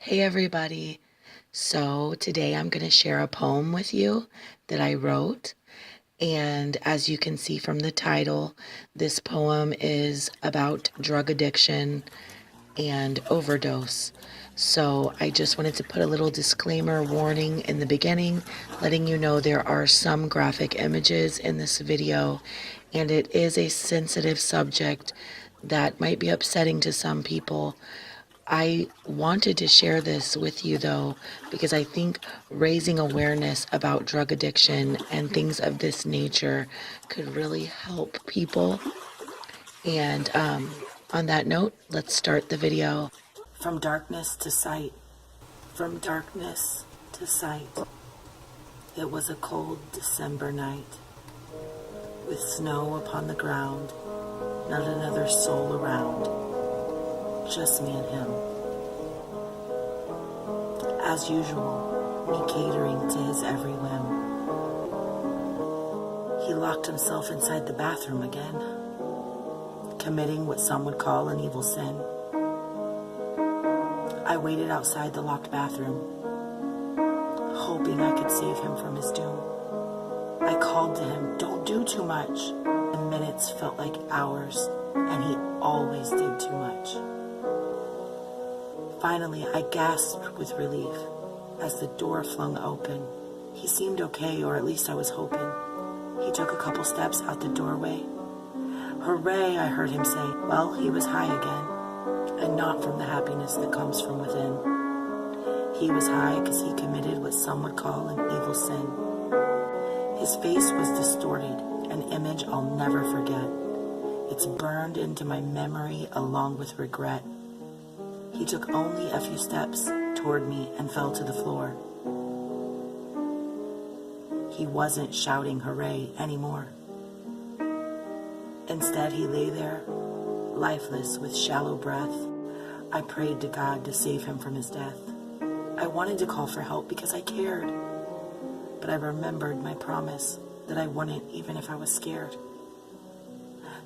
Hey everybody. So today I'm going to share a poem with you that I wrote. And as you can see from the title, this poem is about drug addiction and overdose. So I just wanted to put a little disclaimer warning in the beginning, letting you know there are some graphic images in this video, and it is a sensitive subject that might be upsetting to some people. I wanted to share this with you though, because I think raising awareness about drug addiction and things of this nature could really help people. And on that note, let's start the video. From darkness to sight, from darkness to sight. It was a cold December night, with snow upon the ground, not another soul around, just me and him. As usual, me catering to his every whim. He locked himself inside the bathroom again, committing what some would call an evil sin. I waited outside the locked bathroom, hoping I could save him from his doom. I called to him, "Don't do too much." The minutes felt like hours, and he always did too much. Finally, I gasped with relief as the door flung open. He seemed okay, or at least I was hoping. He took a couple steps out the doorway. "Hooray," I heard him say. Well, he was high again, and not from the happiness that comes from within. He was high because he committed what some would call an evil sin. His face was distorted, an image I'll never forget. It's burned into my memory along with regret. He took only a few steps toward me and fell to the floor. He wasn't shouting hooray anymore. Instead, he lay there, lifeless with shallow breath. I prayed to God to save him from his death. I wanted to call for help because I cared, but I remembered my promise that I wouldn't even if I was scared.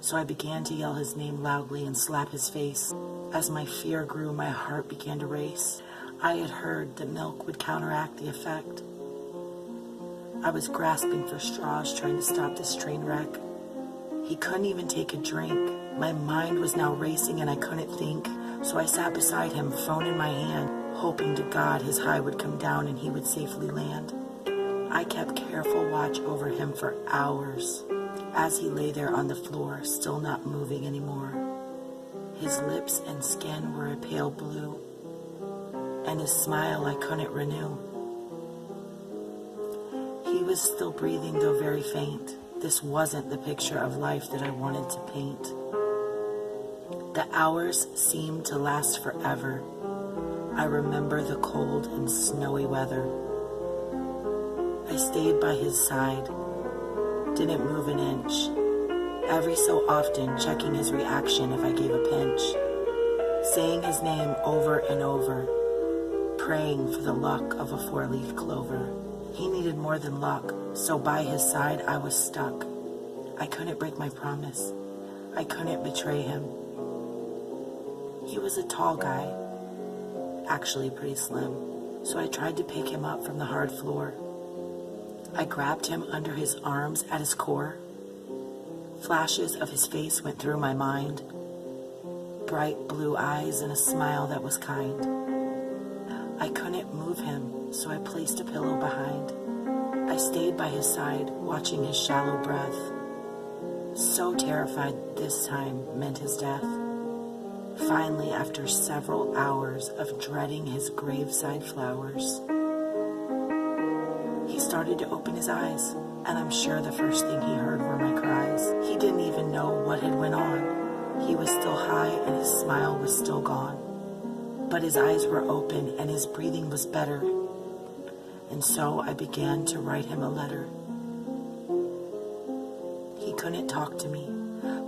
So I began to yell his name loudly and slap his face. As my fear grew, my heart began to race. I had heard that milk would counteract the effect. I was grasping for straws, trying to stop this train wreck. He couldn't even take a drink. My mind was now racing and I couldn't think. So I sat beside him, phone in my hand, hoping to God his high would come down and he would safely land. I kept careful watch over him for hours, as he lay there on the floor, still not moving anymore. His lips and skin were a pale blue, and his smile I couldn't renew. He was still breathing, though very faint. This wasn't the picture of life that I wanted to paint. The hours seemed to last forever. I remember the cold and snowy weather. I stayed by his side, didn't move an inch, every so often checking his reaction if I gave a pinch, saying his name over and over, praying for the luck of a four-leaf clover. He needed more than luck, so by his side I was stuck. I couldn't break my promise. I couldn't betray him. He was a tall guy, actually pretty slim, so I tried to pick him up from the hard floor. I grabbed him under his arms at his core. Flashes of his face went through my mind. Bright blue eyes and a smile that was kind. I couldn't move him, so I placed a pillow behind. I stayed by his side, watching his shallow breath. So terrified this time meant his death. Finally, after several hours of dreading his graveside flowers, he started to open his eyes, and I'm sure the first thing he heard were my cries. He didn't even know what had went on. He was still high and his smile was still gone. But his eyes were open and his breathing was better. And so I began to write him a letter. He couldn't talk to me,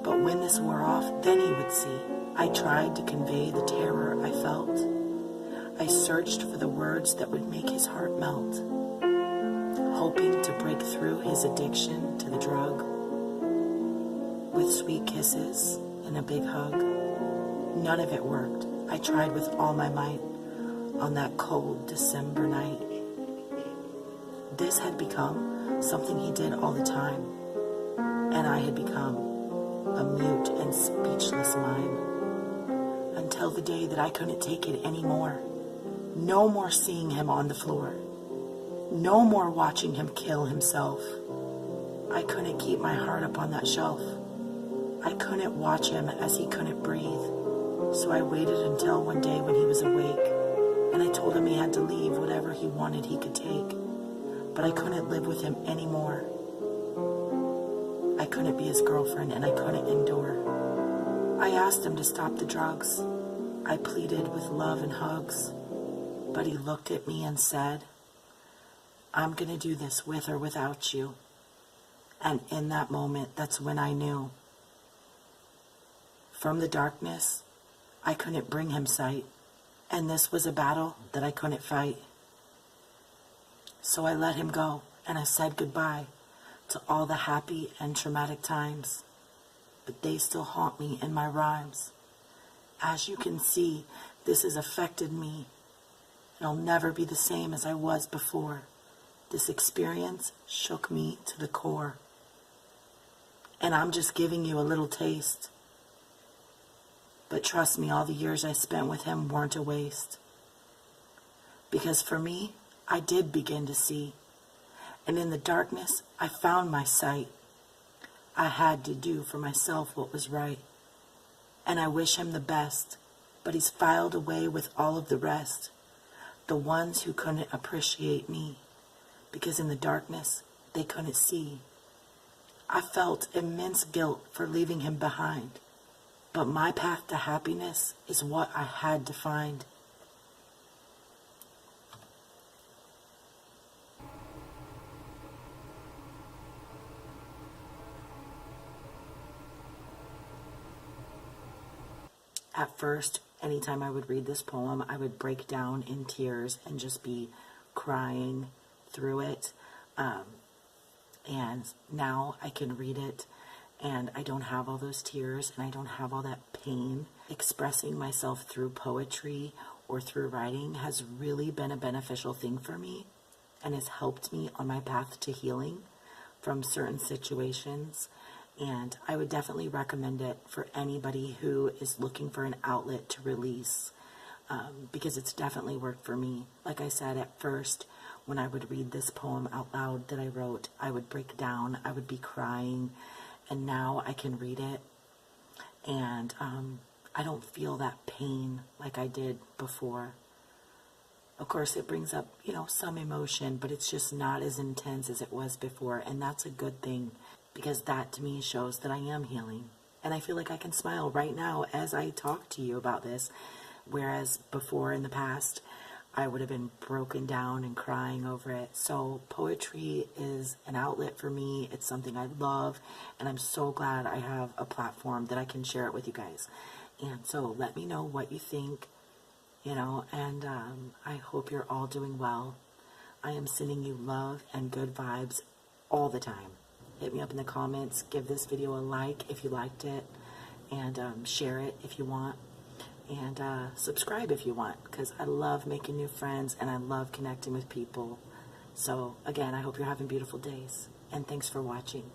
but when this wore off, then he would see. I tried to convey the terror I felt. I searched for the words that would make his heart melt, hoping to break through his addiction to the drug with sweet kisses and a big hug. None of it worked. I tried with all my might, on that cold December night. This had become something he did all the time, and I had become a mute and speechless mime until the day that I couldn't take it anymore. No more seeing him on the floor. No more watching him kill himself. I couldn't keep my heart up on that shelf. I couldn't watch him as he couldn't breathe. So I waited until one day when he was awake, and I told him he had to leave. Whatever he wanted he could take. But I couldn't live with him anymore. I couldn't be his girlfriend, and I couldn't endure. I asked him to stop the drugs. I pleaded with love and hugs. But he looked at me and said, "I'm gonna do this with or without you." And in that moment, that's when I knew. From the darkness, I couldn't bring him sight, and this was a battle that I couldn't fight. So I let him go, and I said goodbye to all the happy and traumatic times, but they still haunt me in my rhymes. As you can see, this has affected me, and I'll never be the same as I was before. This experience shook me to the core, and I'm just giving you a little taste. But trust me, all the years I spent with him weren't a waste. Because for me, I did begin to see. And in the darkness, I found my sight. I had to do for myself what was right. And I wish him the best, but he's filed away with all of the rest. The ones who couldn't appreciate me. Because in the darkness, they couldn't see. I felt immense guilt for leaving him behind. But my path to happiness is what I had to find. At first, anytime I would read this poem, I would break down in tears and just be crying through it. And now I can read it, and I don't have all those tears, and I don't have all that pain. Expressing myself through poetry or through writing has really been a beneficial thing for me, and has helped me on my path to healing from certain situations. And I would definitely recommend it for anybody who is looking for an outlet to release, because it's definitely worked for me. Like I said, at first, when I would read this poem out loud that I wrote, I would break down, I would be crying, and now I can read it, and I don't feel that pain like I did before. Of course, it brings up, some emotion, but it's just not as intense as it was before, and that's a good thing, because that to me shows that I am healing. And I feel like I can smile right now as I talk to you about this, whereas before in the past, I would have been broken down and crying over it. So poetry is an outlet for me. It's something I love, and I'm so glad I have a platform that I can share it with you guys. And so let me know what you think, and I hope you're all doing well. I am sending you love and good vibes all the time. Hit me up in the comments, give this video a like if you liked it, and share it if you want, and subscribe if you want, because I love making new friends and I love connecting with people. So again, I hope you're having beautiful days, and thanks for watching.